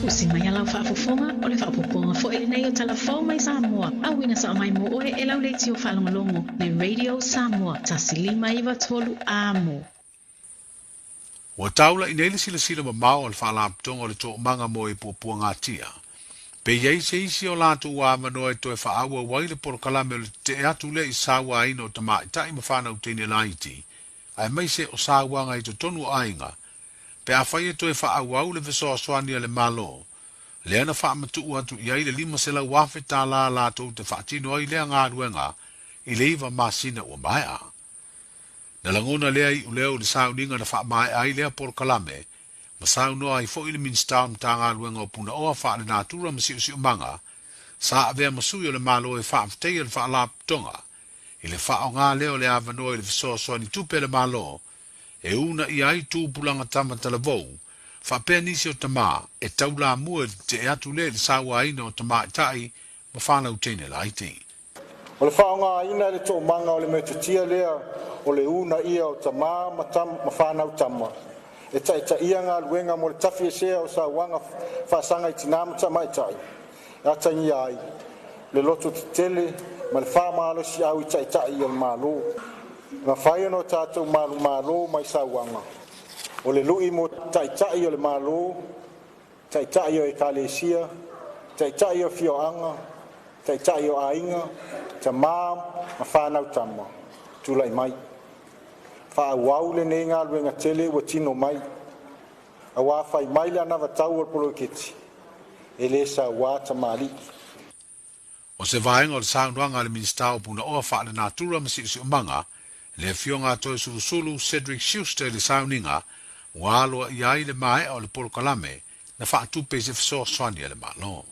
Usi mai alau whaafofonga o le whaapoponga fo ele nei o telefona i Samoa. Awina sa mai mo oe e lau leiti o whalongolongo le Radio Samoa. Tasilima iwa tolu amo. Wa taula i neile sila ma mao al whaalaptonga o le tō manga mo i pōpua ngā tia. Pe iei se isi o lātu wā manoa e toe whaaua wai le porokalame o le te atu le i sāua ina o tamai tai ma whanau tēne laiti. Ai mai se o sāua ngai to tonu ainga. Pe a whai e toe whaau au le vesoa soania le malo. Le ana whaamatu atu iei le lima se lau wafe tā la lātu te whaatino ai lea ngā ruenga i le iwa māsina ua mai a. Na langona lea i uleo le sauninga na whaamai ai lea porokalame, ma saunoa i fo ili minstau mta ngā ruenga o puna oa wha le nātura ma siu siu manga, sa avea masui o le malo e whaamtei le whaalap tonga, i le wha o ngā leo le avanoa i le visoa soani tupe le malo, e una i ai tūpulanga tamata le vou, wha pēr nisi o tamā, e taula mua te e atu le saua ina o tamā itai, ma whanau tēne la iti. O le wha o ngā ina le tō manga o le metutia lea, o le una ia o tamā ma whanau tama. E ta ia ngā luenga mo le tafi e sea o sa wanga whaasanga i tinama ta mai tai. E atangi ai, le loto te tele, ma le whaamalo si au i ta ia le malo. Ngā whaia no tātou malo mai sa wanga. O le lui mo ta ia le malo, ta ia e kalesia, ta ia o fioanga, ta ia o ainga, ta ma whanau tama. Tulai mai. Whaawau le ne ngā luenga tele wa tino mai. A wāwhai mai le anawa tau al Poloketi. E le sa wāta mali. O se vaenga o le saunuanga le ministau puna oa wha le nātura masi usi umanga, le fionga toe sulu Cedric Schuster le sauninga, wāloa i ai le mai o le polokalame, na wha tupe se fiso soania le malo.